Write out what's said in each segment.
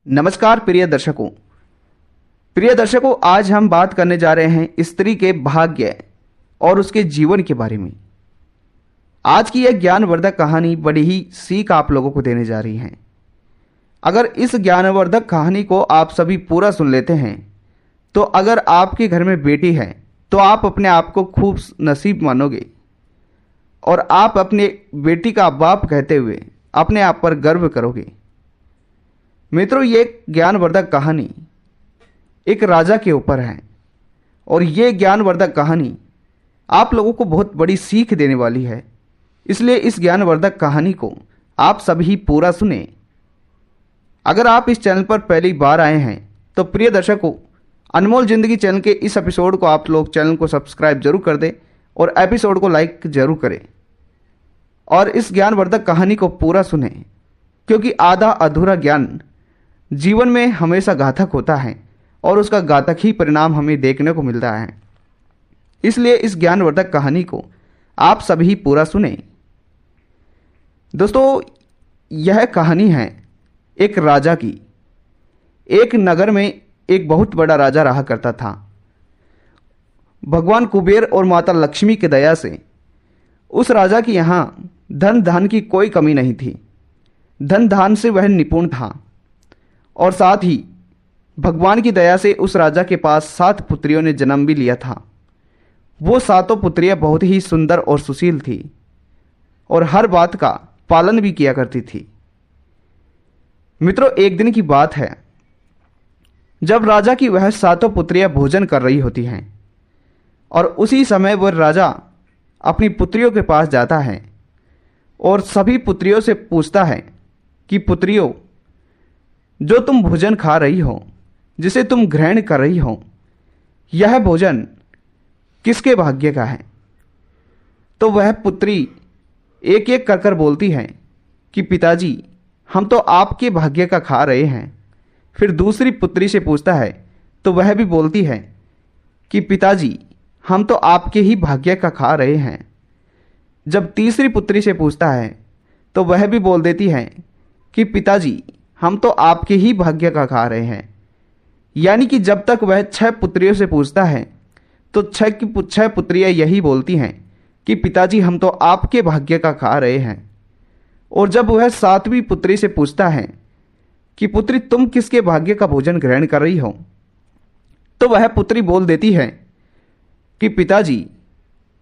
नमस्कार प्रिय दर्शकों, आज हम बात करने जा रहे हैं स्त्री के भाग्य और उसके जीवन के बारे में। आज की यह ज्ञानवर्धक कहानी बड़ी ही सीख आप लोगों को देने जा रही है। अगर इस ज्ञानवर्धक कहानी को आप सभी पूरा सुन लेते हैं तो अगर आपके घर में बेटी है तो आप अपने आप को खूब नसीब मानोगे और आप अपने बेटी का बाप कहते हुए अपने आप पर गर्व करोगे। मित्रों, ये ज्ञानवर्धक कहानी एक राजा के ऊपर है और ये ज्ञानवर्धक कहानी आप लोगों को बहुत बड़ी सीख देने वाली है। इसलिए इस ज्ञानवर्धक कहानी को आप सभी पूरा सुने। अगर आप इस चैनल पर पहली बार आए हैं तो प्रिय दर्शकों, अनमोल जिंदगी चैनल के इस एपिसोड को आप लोग चैनल को सब्सक्राइब जरूर कर दें और एपिसोड को लाइक जरूर करें और इस ज्ञानवर्धक कहानी को पूरा सुने, क्योंकि आधा अधूरा ज्ञान जीवन में हमेशा घातक होता है और उसका घातक ही परिणाम हमें देखने को मिलता है। इसलिए इस ज्ञानवर्धक कहानी को आप सभी पूरा सुने। दोस्तों, यह कहानी है एक राजा की। एक नगर में एक बहुत बड़ा राजा रहा करता था। भगवान कुबेर और माता लक्ष्मी की दया से उस राजा की यहाँ धन धान की कोई कमी नहीं थी। धन धान से वह निपुण था और साथ ही भगवान की दया से उस राजा के पास 7 पुत्रियों ने जन्म भी लिया था। वो 7 पुत्रियां बहुत ही सुंदर और सुशील थी और हर बात का पालन भी किया करती थी। मित्रों, एक दिन की बात है जब राजा की वह 7 पुत्रियां भोजन कर रही होती हैं और उसी समय वह राजा अपनी पुत्रियों के पास जाता है और सभी पुत्रियों से पूछता है कि पुत्रियों, जो तुम भोजन खा रही हो, जिसे तुम ग्रहण कर रही हो, यह भोजन किसके भाग्य का है? तो वह पुत्री एक एक कर बोलती है कि पिताजी, हम तो आपके भाग्य का खा रहे हैं। फिर दूसरी पुत्री से पूछता है तो वह भी बोलती है कि पिताजी, हम तो आपके ही भाग्य का खा रहे हैं। जब तीसरी पुत्री से पूछता है तो वह भी बोल देती है कि पिताजी, हम तो आपके ही भाग्य का खा रहे हैं। यानी कि जब तक वह 6 पुत्रियों से पूछता है तो 6 पुत्रियां यही बोलती हैं कि पिताजी, हम तो आपके भाग्य का खा रहे हैं। और जब वह 7वीं पुत्री से पूछता है कि पुत्री, तुम किसके भाग्य का भोजन ग्रहण कर रही हो, तो वह पुत्री बोल देती है कि पिताजी,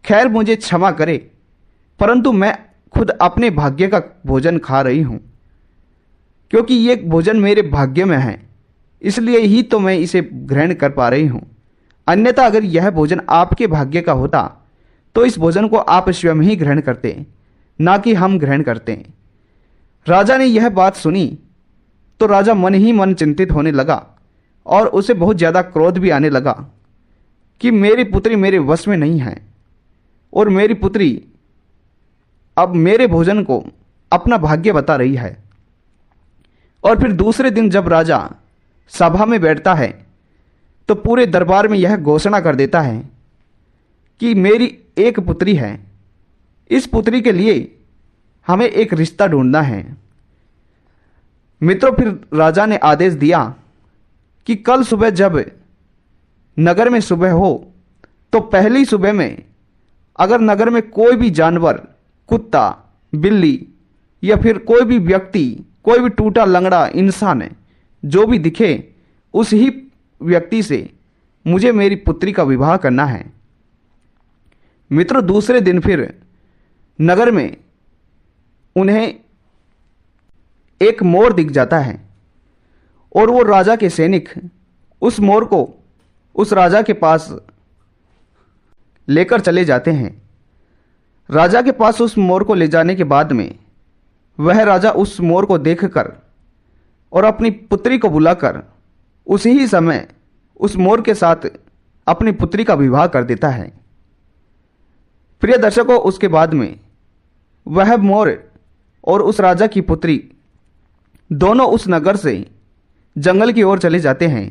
खैर मुझे क्षमा करे, परंतु मैं खुद अपने भाग्य का भोजन खा रही हूं, क्योंकि ये भोजन मेरे भाग्य में है, इसलिए ही तो मैं इसे ग्रहण कर पा रही हूं। अन्यथा अगर यह भोजन आपके भाग्य का होता तो इस भोजन को आप स्वयं ही ग्रहण करते, ना कि हम ग्रहण करते। राजा ने यह बात सुनी तो राजा मन ही मन चिंतित होने लगा और उसे बहुत ज़्यादा क्रोध भी आने लगा कि मेरी पुत्री मेरे वश में नहीं है और मेरी पुत्री अब मेरे भोजन को अपना भाग्य बता रही है। और फिर दूसरे दिन जब राजा सभा में बैठता है तो पूरे दरबार में यह घोषणा कर देता है कि मेरी एक पुत्री है, इस पुत्री के लिए हमें एक रिश्ता ढूंढना है। मित्रों, फिर राजा ने आदेश दिया कि कल सुबह जब नगर में सुबह हो तो पहली सुबह में अगर नगर में कोई भी जानवर, कुत्ता, बिल्ली या फिर कोई भी व्यक्ति, कोई भी टूटा लंगड़ा इंसान है, जो भी दिखे, उस ही व्यक्ति से मुझे मेरी पुत्री का विवाह करना है। मित्रों, दूसरे दिन फिर नगर में उन्हें एक मोर दिख जाता है और वो राजा के सैनिक उस मोर को उस राजा के पास लेकर चले जाते हैं। राजा के पास उस मोर को ले जाने के बाद में वह राजा उस मोर को देखकर और अपनी पुत्री को बुलाकर उसी ही समय उस मोर के साथ अपनी पुत्री का विवाह कर देता है। प्रिय दर्शकों, उसके बाद में वह मोर और उस राजा की पुत्री दोनों उस नगर से जंगल की ओर चले जाते हैं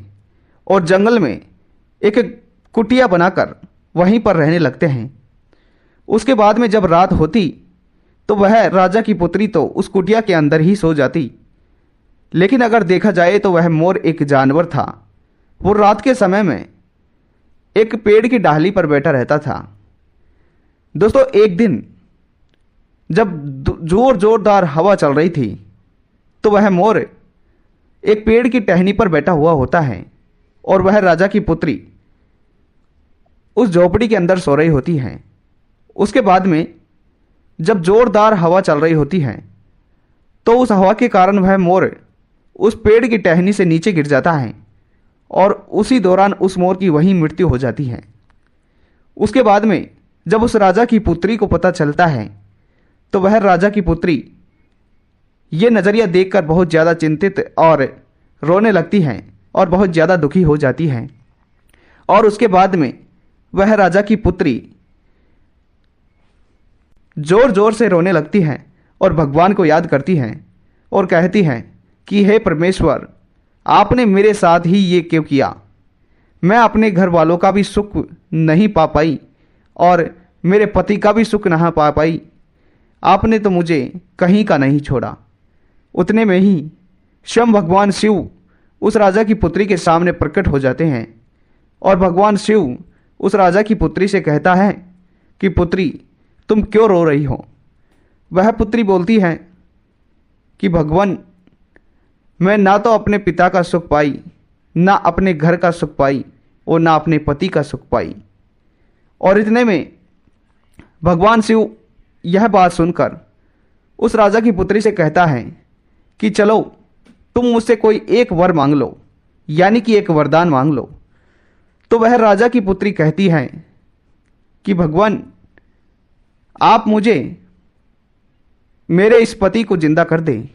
और जंगल में एक कुटिया बनाकर वहीं पर रहने लगते हैं। उसके बाद में जब रात होती तो वह राजा की पुत्री तो उस कुटिया के अंदर ही सो जाती, लेकिन अगर देखा जाए तो वह मोर एक जानवर था। वो रात के समय में एक पेड़ की डाली पर बैठा रहता था। दोस्तों, एक दिन जब जोरदार हवा चल रही थी तो वह मोर एक पेड़ की टहनी पर बैठा हुआ होता है और वह राजा की पुत्री उस झोपड़ी के अंदर सो रही होती है। उसके बाद में जब जोरदार हवा चल रही होती है तो उस हवा के कारण वह मोर उस पेड़ की टहनी से नीचे गिर जाता है और उसी दौरान उस मोर की वहीं मृत्यु हो जाती है। उसके बाद में जब उस राजा की पुत्री को पता चलता है तो वह राजा की पुत्री ये नज़रिया देखकर बहुत ज़्यादा चिंतित और रोने लगती है और बहुत ज़्यादा दुखी हो जाती है। और उसके बाद में वह राजा की पुत्री ज़ोर ज़ोर से रोने लगती है और भगवान को याद करती है और कहती है कि हे परमेश्वर, आपने मेरे साथ ही ये क्यों किया? मैं अपने घर वालों का भी सुख नहीं पा पाई और मेरे पति का भी सुख नहीं पा पाई। आपने तो मुझे कहीं का नहीं छोड़ा। उतने में ही स्वयं भगवान शिव उस राजा की पुत्री के सामने प्रकट हो जाते हैं और भगवान शिव उस राजा की पुत्री से कहता है कि पुत्री, तुम क्यों रो रही हो? वह पुत्री बोलती है कि भगवान, मैं ना तो अपने पिता का सुख पाई, ना अपने घर का सुख पाई और ना अपने पति का सुख पाई। और इतने में भगवान शिव यह बात सुनकर उस राजा की पुत्री से कहता है कि चलो, तुम मुझसे कोई एक वर मांग लो, यानी कि एक वरदान मांग लो। तो वह राजा की पुत्री कहती है कि भगवान, आप मुझे मेरे इस पति को जिंदा कर दें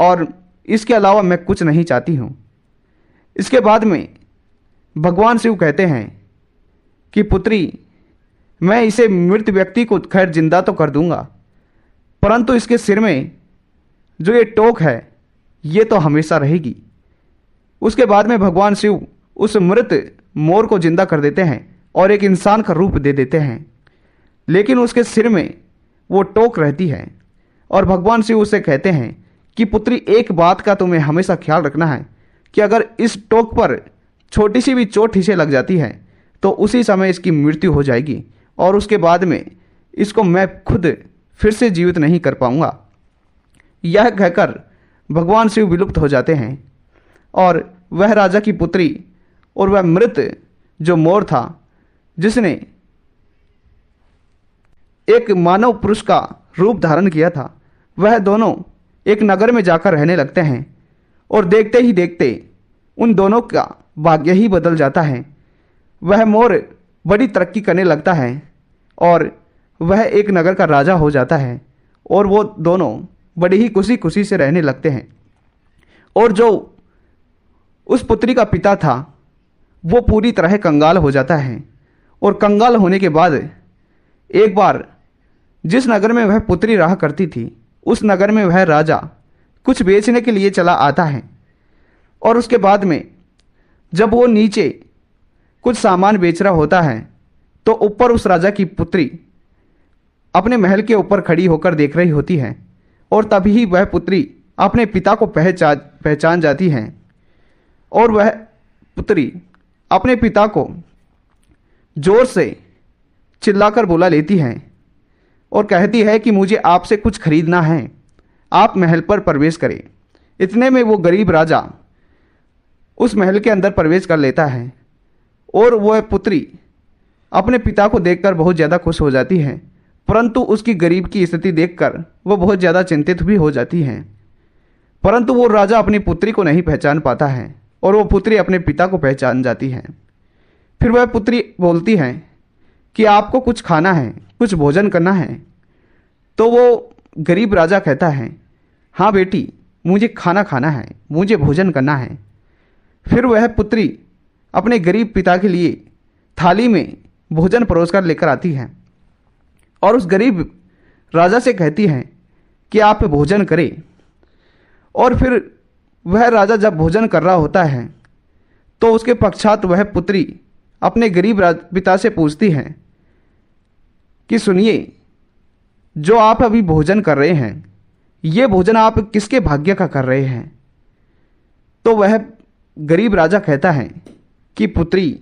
और इसके अलावा मैं कुछ नहीं चाहती हूँ। इसके बाद में भगवान शिव कहते हैं कि पुत्री, मैं इसे मृत व्यक्ति को खैर जिंदा तो कर दूंगा, परंतु इसके सिर में जो ये टोक है ये तो हमेशा रहेगी। उसके बाद में भगवान शिव उस मृत मोर को जिंदा कर देते हैं और एक इंसान का रूप दे देते हैं, लेकिन उसके सिर में वो टोक रहती है। और भगवान शिव उसे कहते हैं कि पुत्री, एक बात का तुम्हें हमेशा ख्याल रखना है कि अगर इस टोक पर छोटी सी भी चोट इसे लग जाती है तो उसी समय इसकी मृत्यु हो जाएगी और उसके बाद में इसको मैं खुद फिर से जीवित नहीं कर पाऊंगा। यह कहकर भगवान शिव विलुप्त हो जाते हैं और वह राजा की पुत्री और वह मृत जो मोर था, जिसने एक मानव पुरुष का रूप धारण किया था, वह दोनों एक नगर में जाकर रहने लगते हैं और देखते ही देखते उन दोनों का भाग्य ही बदल जाता है। वह मोर बड़ी तरक्की करने लगता है और वह एक नगर का राजा हो जाता है और वो दोनों बड़ी ही खुशी खुशी से रहने लगते हैं। और जो उस पुत्री का पिता था वो पूरी तरह कंगाल हो जाता है और कंगाल होने के बाद एक बार जिस नगर में वह पुत्री रहा करती थी उस नगर में वह राजा कुछ बेचने के लिए चला आता है। और उसके बाद में जब वो नीचे कुछ सामान बेच रहा होता है तो ऊपर उस राजा की पुत्री अपने महल के ऊपर खड़ी होकर देख रही होती है और तभी वह पुत्री अपने पिता को पहचान जाती है और वह पुत्री अपने पिता को जोर से चिल्लाकर बुला लेती है और कहती है कि मुझे आपसे कुछ खरीदना है, आप महल पर प्रवेश करें। इतने में वो गरीब राजा उस महल के अंदर प्रवेश कर लेता है और वह पुत्री अपने पिता को देखकर बहुत ज़्यादा खुश हो जाती है, परंतु उसकी गरीब की स्थिति देखकर वह बहुत ज़्यादा चिंतित भी हो जाती है। परंतु वो राजा अपनी पुत्री को नहीं पहचान पाता है और वो पुत्री अपने पिता को पहचान जाती है। फिर वह पुत्री बोलती है कि आपको कुछ खाना है, कुछ भोजन करना है। तो वो गरीब राजा कहता है, हाँ बेटी, मुझे खाना खाना है, मुझे भोजन करना है। फिर वह पुत्री अपने गरीब पिता के लिए थाली में भोजन परोस कर लेकर आती है और उस गरीब राजा से कहती है कि आप भोजन करें। और फिर वह राजा जब भोजन कर रहा होता है तो उसके पश्चात वह पुत्री अपने गरीब पिता से पूछती है कि सुनिए, जो आप अभी भोजन कर रहे हैं, ये भोजन आप किसके भाग्य का कर रहे हैं? वह गरीब राजा कहता है कि पुत्री,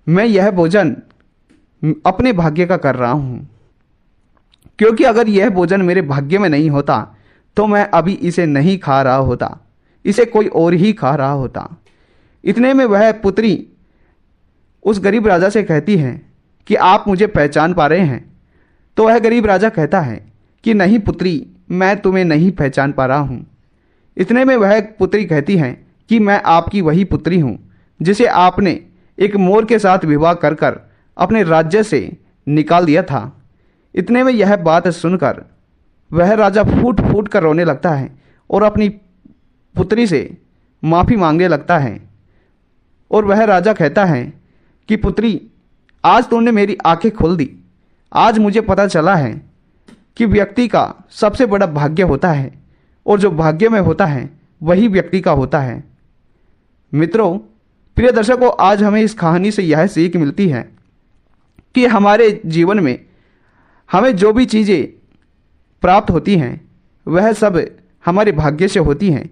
मैं यह भोजन अपने भाग्य का कर रहा हूँ, क्योंकि अगर यह भोजन मेरे भाग्य में नहीं होता तो मैं अभी इसे नहीं खा रहा होता, इसे कोई और ही खा रहा होता। इतने में वह पुत्री उस गरीब राजा से कहती है कि आप मुझे पहचान पा रहे हैं? तो वह गरीब राजा कहता है कि नहीं पुत्री, मैं तुम्हें नहीं पहचान पा रहा हूँ। इतने में वह पुत्री कहती है कि मैं आपकी वही पुत्री हूँ जिसे आपने एक मोर के साथ विवाह कर कर अपने राज्य से निकाल दिया था। इतने में यह बात सुनकर वह राजा फूट फूट कर रोने लगता है और अपनी पुत्री से माफ़ी मांगने लगता है। और वह राजा कहता है कि पुत्री, आज तुमने मेरी आंखें खोल दी। आज मुझे पता चला है कि व्यक्ति का सबसे बड़ा भाग्य होता है और जो भाग्य में होता है वही व्यक्ति का होता है। मित्रों, प्रिय दर्शकों, आज हमें इस कहानी से यह सीख मिलती है कि हमारे जीवन में हमें जो भी चीज़ें प्राप्त होती हैं वह सब हमारे भाग्य से होती हैं।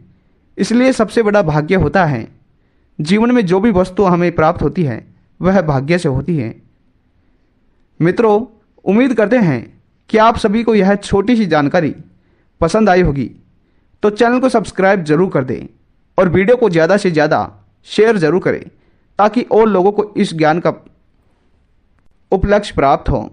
इसलिए सबसे बड़ा भाग्य होता है, जीवन में जो भी वस्तु हमें प्राप्त होती है वह भाग्य से होती है। मित्रों, उम्मीद करते हैं कि आप सभी को यह छोटी सी जानकारी पसंद आई होगी, तो चैनल को सब्सक्राइब जरूर कर दें और वीडियो को ज़्यादा से ज़्यादा शेयर जरूर करें ताकि और लोगों को इस ज्ञान का उपलक्ष्य प्राप्त हो।